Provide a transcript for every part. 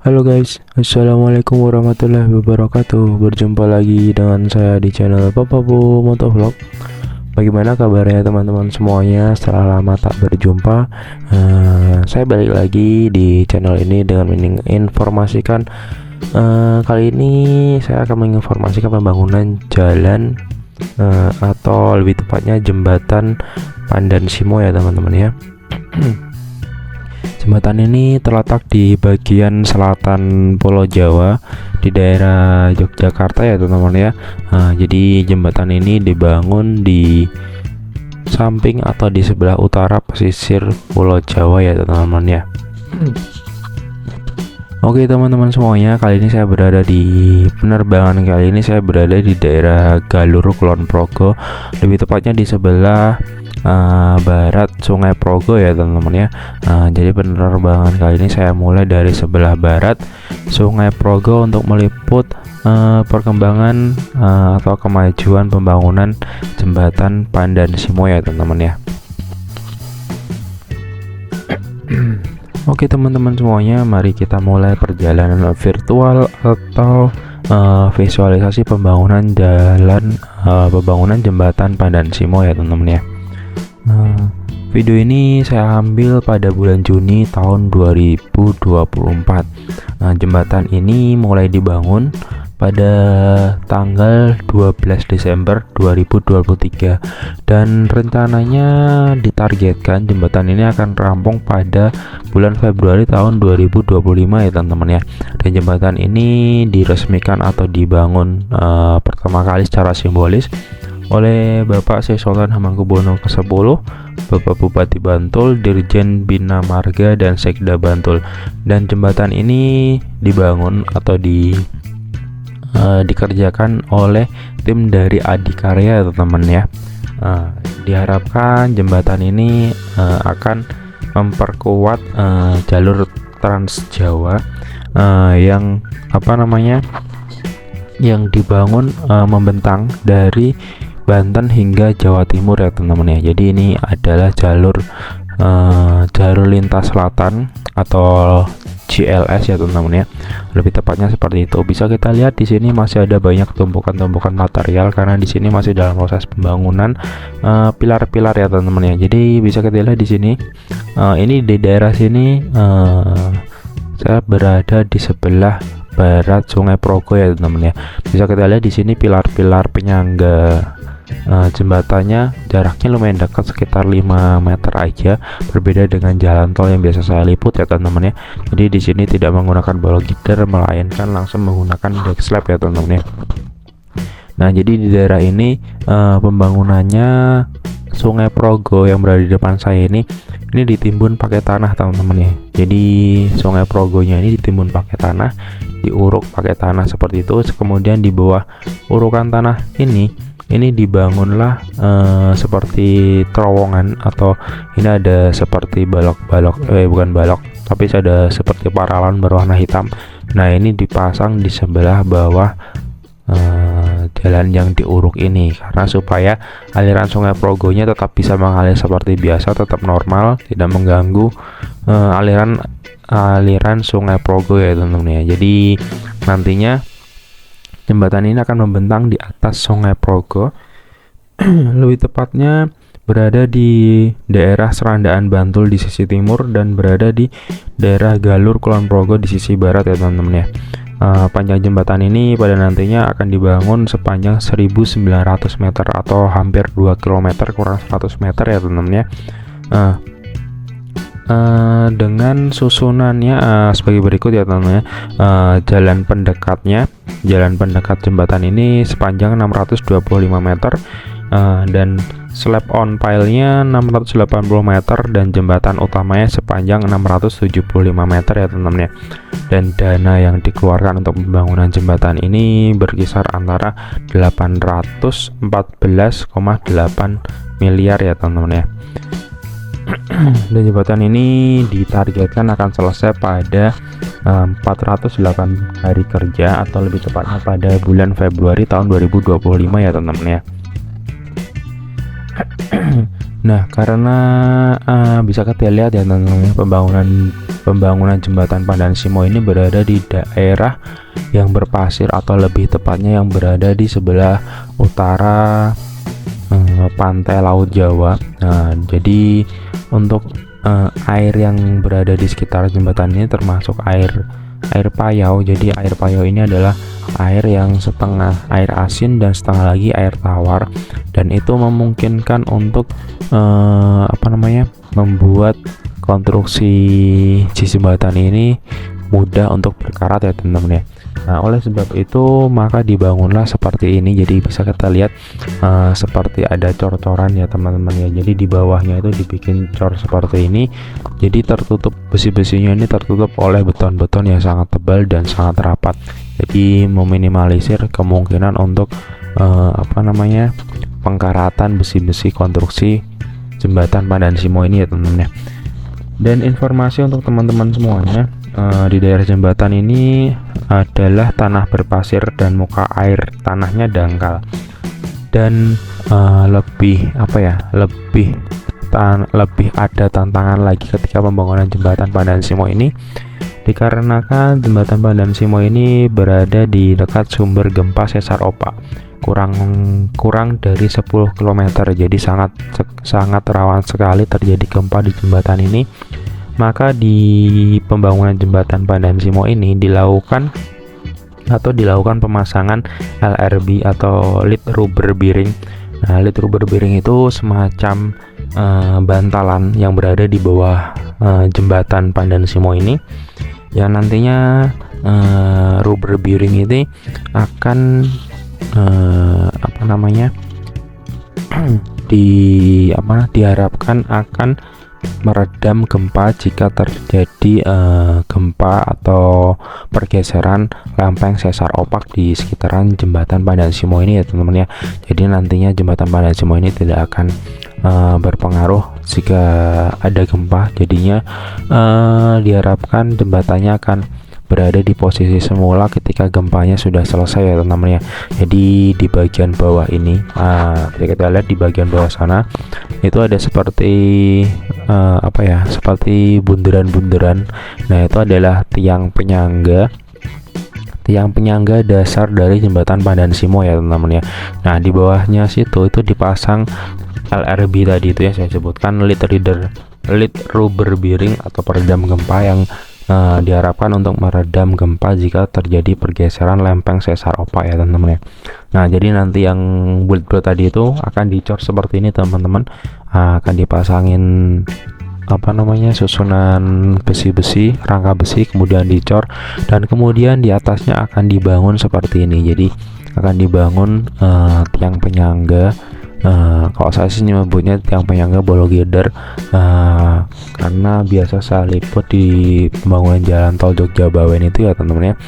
Halo guys, assalamualaikum warahmatullahi wabarakatuh. Berjumpa lagi dengan saya di channel Papa Bu Motovlog. Bagaimana kabarnya teman-teman semuanya? Setelah lama tak berjumpa, saya balik lagi di channel ini dengan menginformasikan. Kali ini saya akan menginformasikan pembangunan jalan atau lebih tepatnya jembatan Pandan Simo ya teman-teman ya. Jembatan ini terletak di bagian selatan Pulau Jawa di daerah Yogyakarta ya teman-teman ya. Jadi jembatan ini dibangun di samping atau di sebelah utara pesisir Pulau Jawa ya teman-teman ya. Oke teman-teman semuanya, kali ini saya berada di penerbangan kali ini saya berada di daerah Galur Kulon Progo, lebih tepatnya di sebelah barat Sungai Progo ya teman-teman ya. Jadi penerbangan kali ini saya mulai dari sebelah barat Sungai Progo untuk meliput perkembangan atau kemajuan pembangunan jembatan Pandan Simo ya teman-teman ya. Oke teman-teman semuanya, mari kita mulai perjalanan virtual atau visualisasi pembangunan pembangunan jembatan Pandan Simo ya teman-teman ya. Video ini saya ambil pada bulan Juni tahun 2024. Jembatan ini mulai dibangun pada tanggal 12 Desember 2023 dan rencananya ditargetkan jembatan ini akan rampung pada bulan Februari tahun 2025 ya teman-teman ya. Dan jembatan ini diresmikan atau dibangun pertama kali secara simbolis oleh Bapak Sri Sultan Hamengkubuwono ke-10, Bapak Bupati Bantul, Dirjen Bina Marga dan Sekda Bantul. Dan jembatan ini dibangun atau dikerjakan oleh tim dari Adikarya teman-teman ya. Diharapkan jembatan ini akan memperkuat jalur Trans Jawa yang yang dibangun membentang dari Banten hingga Jawa Timur ya teman-teman ya. Jadi ini adalah jalur lintas selatan atau GLS ya teman-teman ya. Lebih tepatnya seperti itu. Bisa kita lihat di sini masih ada banyak tumpukan-tumpukan material karena di sini masih dalam proses pembangunan pilar-pilar ya teman-teman ya. Jadi bisa kita lihat di sini ini di daerah sini saya berada di sebelah barat Sungai Progo ya teman-teman ya. Bisa kita lihat di sini pilar-pilar penyangga jembatannya jaraknya lumayan dekat, sekitar 5 meter aja, berbeda dengan jalan tol yang biasa saya liput ya teman-teman ya. Jadi di sini tidak menggunakan balok gider melainkan langsung menggunakan deck slab ya teman-teman ya. Nah, jadi di daerah ini pembangunannya Sungai Progo yang berada di depan saya ini ditimbun pakai tanah teman-teman ya. Jadi Sungai Progonya ini ditimbun pakai tanah, diuruk pakai tanah seperti itu. Kemudian di bawah urukan tanah ini dibangunlah seperti terowongan, atau ini ada seperti bukan balok, tapi ada seperti paralon berwarna hitam. Nah, ini dipasang di sebelah bawah jalan yang diuruk ini karena supaya aliran Sungai Progonya tetap bisa mengalir seperti biasa, tetap normal, tidak mengganggu aliran Sungai Progo ya teman-teman ya. Jadi nantinya jembatan ini akan membentang di atas Sungai Progo, lebih tepatnya berada di daerah Serandaan Bantul di sisi timur dan berada di daerah Galur Kulon Progo di sisi barat ya teman-teman ya. Panjang jembatan ini pada nantinya akan dibangun sepanjang 1900 meter atau hampir 2 km kurang 100 meter ya teman-teman ya. Dengan susunannya sebagai berikut ya teman-teman ya. Jalan pendekat jembatan ini sepanjang 625 meter dan slab on pile-nya 680 meter dan jembatan utamanya sepanjang 675 meter ya teman-teman ya. Dan dana yang dikeluarkan untuk pembangunan jembatan ini berkisar antara 814,8 miliar ya teman-teman ya. Dan jembatan ini ditargetkan akan selesai pada 408 hari kerja atau lebih tepatnya pada bulan Februari tahun 2025 ya teman-teman ya. Nah, karena bisa kita lihat ya teman-teman, pembangunan jembatan Pandan Simo ini berada di daerah yang berpasir, atau lebih tepatnya yang berada di sebelah utara pantai Laut Jawa. Nah, jadi untuk air yang berada di sekitar jembatan ini termasuk air payau. Jadi air payau ini adalah air yang setengah air asin dan setengah lagi air tawar, dan itu memungkinkan untuk membuat konstruksi jembatan ini mudah untuk berkarat ya teman-teman ya. Nah, oleh sebab itu maka dibangunlah seperti ini. Jadi bisa kita lihat seperti ada cor-coran ya teman-teman ya. Jadi di bawahnya itu dibikin cor seperti ini. Jadi tertutup, besi-besinya ini tertutup oleh beton-beton yang sangat tebal dan sangat rapat. Jadi meminimalisir kemungkinan untuk pengkaratan besi-besi konstruksi jembatan Pandan Simo ini ya teman-teman ya. Dan informasi untuk teman-teman semuanya, di daerah jembatan ini adalah tanah berpasir dan muka air tanahnya dangkal, dan lebih ada tantangan lagi ketika pembangunan jembatan Pandan Simo ini, dikarenakan jembatan Pandan Simo ini berada di dekat sumber gempa sesar opak kurang dari 10 km. Jadi sangat rawan sekali terjadi gempa di jembatan ini. Maka di pembangunan jembatan Pandan Simo ini dilakukan pemasangan LRB atau lead rubber bearing. Nah, lead rubber bearing itu semacam bantalan yang berada di bawah jembatan Pandan Simo ini, yang nantinya rubber bearing ini akan diharapkan akan meredam gempa jika terjadi gempa atau pergeseran lempeng sesar opak di sekitaran jembatan Pandan Simo ini ya teman-teman ya. Jadi nantinya jembatan Pandan Simo ini tidak akan berpengaruh jika ada gempa. Jadinya diharapkan jembatannya akan berada di posisi semula ketika gempanya sudah selesai ya teman-teman ya. Jadi di bagian bawah ini, bisa kita lihat di bagian bawah sana itu ada seperti seperti bundaran-bundaran. Nah, itu adalah tiang penyangga dasar dari jembatan Pandan Simo ya teman-teman ya. Nah, di bawahnya situ itu dipasang LRB tadi itu ya saya sebutkan, lead rubber bearing atau peredam gempa, yang diharapkan untuk meredam gempa jika terjadi pergeseran lempeng sesar opak ya teman-teman ya. Nah, jadi nanti yang bulat-bulat tadi itu akan dicor seperti ini teman-teman. Akan dipasangin susunan besi-besi, rangka besi, kemudian dicor, dan kemudian di atasnya akan dibangun seperti ini. Jadi akan dibangun tiang penyangga. Kalau saya sih menyebutnya tiang penyangga bolo girder, karena biasa saya liput di pembangunan jalan tol Jogja Bawen itu ya teman-teman ya.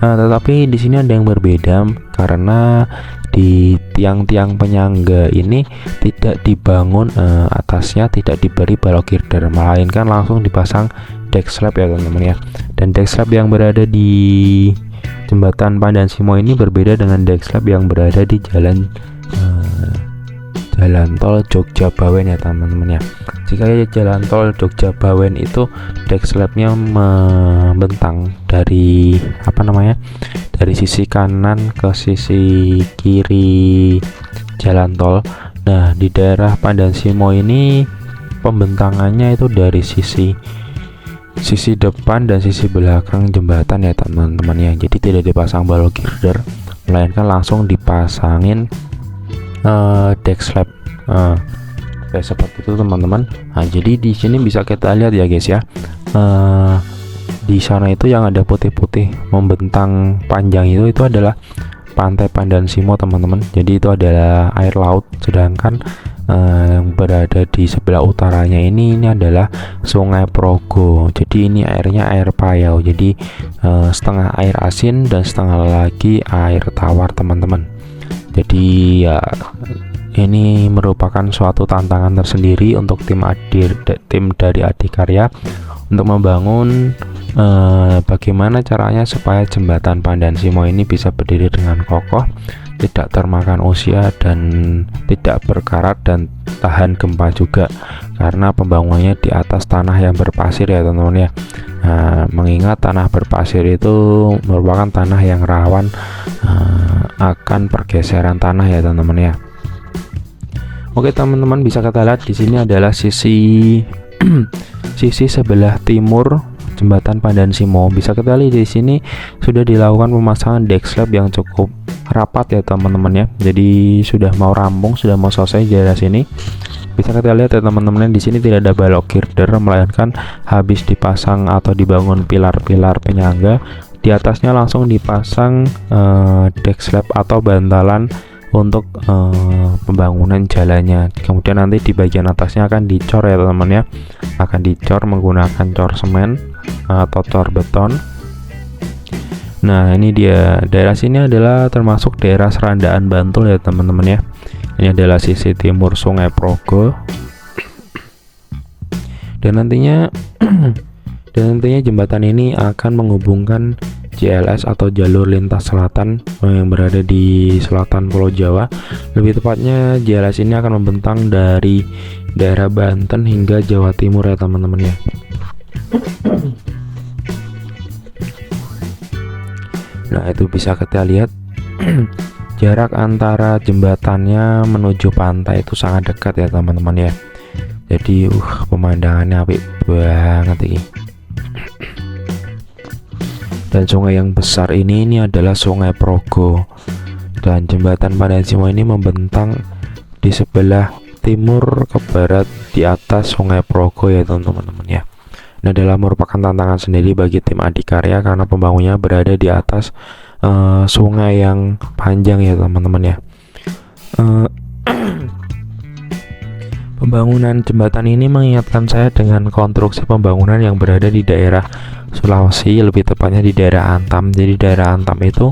Tetapi di sini ada yang berbeda, karena di tiang-tiang penyangga ini tidak dibangun atasnya tidak diberi balok girder, melainkan langsung dipasang deck slab ya teman-teman ya. Dan deck slab yang berada di jembatan Pandan Simo ini berbeda dengan deck slab yang berada di jalan tol Jogja Bawen ya teman-teman ya. Jika jalan tol Jogja Bawen itu deck slabnya membentang dari dari sisi kanan ke sisi kiri jalan tol. Nah, di daerah Pandan Simo ini pembentangannya itu dari sisi depan dan sisi belakang jembatan ya teman-teman ya. Jadi tidak dipasang balok girder, melainkan langsung dipasangin deck slab kayak seperti itu teman-teman. Nah, jadi di sini bisa kita lihat ya guys ya, di sana itu yang ada putih-putih membentang panjang itu adalah pantai Pandan Simo teman-teman. Jadi itu adalah air laut, sedangkan yang berada di sebelah utaranya ini adalah Sungai Progo. Jadi ini airnya air payau, jadi setengah air asin dan setengah lagi air tawar teman-teman. Jadi ya ini merupakan suatu tantangan tersendiri untuk tim dari Adikarya untuk membangun bagaimana caranya supaya jembatan Pandan Simo ini bisa berdiri dengan kokoh tidak termakan usia dan tidak berkarat dan tahan gempa juga, karena pembangunannya di atas tanah yang berpasir ya teman-teman ya. Nah, mengingat tanah berpasir itu merupakan tanah yang rawan akan pergeseran tanah ya teman-teman ya. Oke teman-teman, bisa kita lihat di sini adalah sisi sisi sebelah timur jembatan Pandan Simo. Bisa kita lihat di sini sudah dilakukan pemasangan deck slab yang cukup rapat ya teman-teman ya. Jadi sudah mau rampung, sudah mau selesai di daerah sini. Bisa kita lihat ya teman-teman, di sini tidak ada balok girder, melainkan habis dipasang atau dibangun pilar-pilar penyangga. Di atasnya langsung dipasang deck slab atau bantalan untuk pembangunan jalannya. Kemudian nanti di bagian atasnya akan dicor ya teman-teman ya, akan dicor menggunakan cor semen atau cor beton. Nah ini dia, daerah sini adalah termasuk daerah Serandaan Bantul ya teman-teman ya. Ini adalah sisi timur Sungai Progo, dan nantinya jembatan ini akan menghubungkan JLS atau jalur lintas selatan yang berada di selatan Pulau Jawa. Lebih tepatnya JLS ini akan membentang dari daerah Banten hingga Jawa Timur ya teman-teman ya. Nah itu bisa kita lihat jarak antara jembatannya menuju pantai itu sangat dekat ya teman-teman ya. Jadi pemandangannya apik banget ini. Dan sungai yang besar ini adalah Sungai Progo, dan jembatan Pandan Simo ini membentang di sebelah timur ke barat di atas Sungai Progo ya teman-teman ya. Nah adalah merupakan tantangan sendiri bagi tim Adikarya karena pembangunnya berada di atas sungai yang panjang ya teman-teman ya. Pembangunan jembatan ini mengingatkan saya dengan konstruksi pembangunan yang berada di daerah Sulawesi, lebih tepatnya di daerah Antam. Jadi daerah Antam itu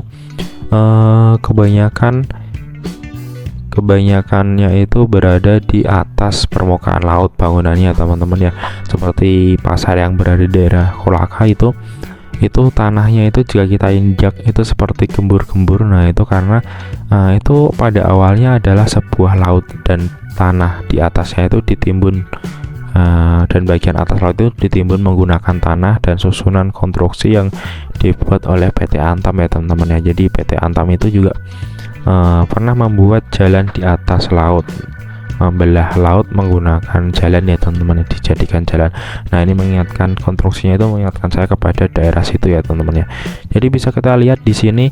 kebanyakannya itu berada di atas permukaan laut bangunannya teman-teman ya. Seperti pasar yang berada di daerah Kolaka itu tanahnya itu jika kita injak itu seperti gembur-gembur. Nah itu karena itu pada awalnya adalah sebuah laut dan tanah di atasnya itu ditimbun, dan bagian atas laut itu ditimbun menggunakan tanah dan susunan konstruksi yang dibuat oleh PT Antam ya teman-teman ya. Jadi PT Antam itu juga pernah membuat jalan di atas laut, membelah laut menggunakan jalan ya teman-teman, dijadikan jalan. Nah ini mengingatkan, konstruksinya itu mengingatkan saya kepada daerah situ ya teman-teman ya. Jadi bisa kita lihat di sini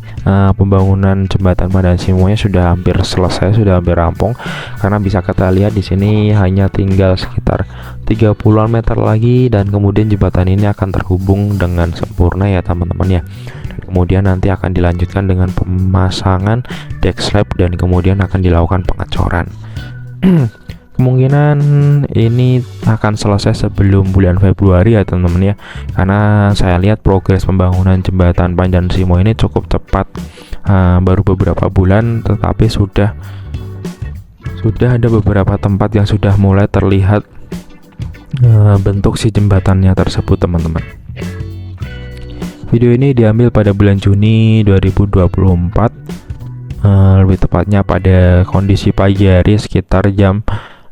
pembangunan jembatan Pandan Simo sudah hampir selesai, sudah hampir rampung, karena bisa kita lihat di sini hanya tinggal sekitar 30-an meter lagi dan kemudian jembatan ini akan terhubung dengan sempurna ya teman-teman ya. Kemudian nanti akan dilanjutkan dengan pemasangan deck slab dan kemudian akan dilakukan pengecoran. Kemungkinan ini akan selesai sebelum bulan Februari ya teman-teman ya, karena saya lihat progres pembangunan jembatan Pandan Simo ini cukup cepat, baru beberapa bulan tetapi sudah ada beberapa tempat yang sudah mulai terlihat bentuk si jembatannya tersebut teman-teman. Video ini diambil pada bulan Juni 2024, lebih tepatnya pada kondisi pagi hari sekitar jam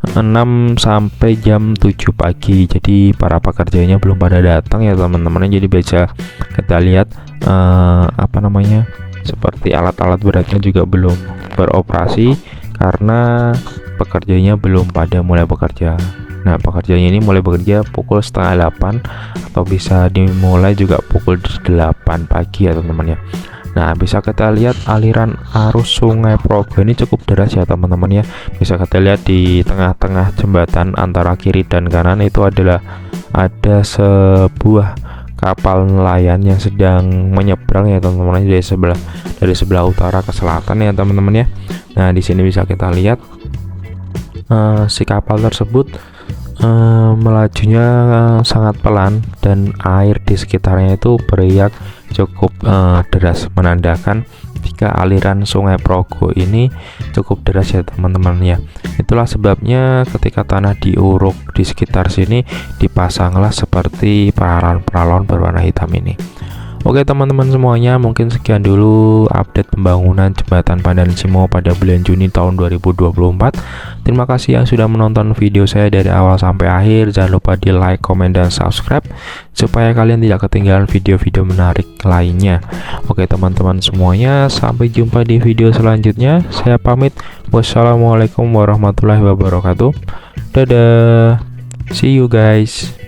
6 sampai jam 7 pagi. Jadi para pekerjanya belum pada datang ya teman-teman. Jadi bisa kita lihat seperti alat-alat beratnya juga belum beroperasi karena pekerjanya belum pada mulai bekerja. Nah pekerjanya ini mulai bekerja pukul 7:30 atau bisa dimulai juga pukul 8 pagi ya teman-teman ya. Nah bisa kita lihat aliran arus Sungai Progo ini cukup deras ya teman-teman ya. Bisa kita lihat di tengah-tengah jembatan antara kiri dan kanan itu ada sebuah kapal nelayan yang sedang menyeberang ya teman-teman, dari sebelah utara ke selatan ya teman-teman ya. Nah di sini bisa kita lihat si kapal tersebut melajunya sangat pelan dan air di sekitarnya itu beriak cukup deras, menandakan jika aliran Sungai Progo ini cukup deras ya teman-teman ya. Itulah sebabnya ketika tanah diuruk di sekitar sini dipasanglah seperti peralon-peralon berwarna hitam ini. Oke teman-teman semuanya, mungkin sekian dulu update pembangunan jembatan Pandan Simo pada bulan Juni tahun 2024. Terima kasih yang sudah menonton video saya dari awal sampai akhir. Jangan lupa di like, komen, dan subscribe supaya kalian tidak ketinggalan video-video menarik lainnya. Oke teman-teman semuanya, sampai jumpa di video selanjutnya. Saya pamit. Wassalamualaikum warahmatullahi wabarakatuh. Dadah. See you guys.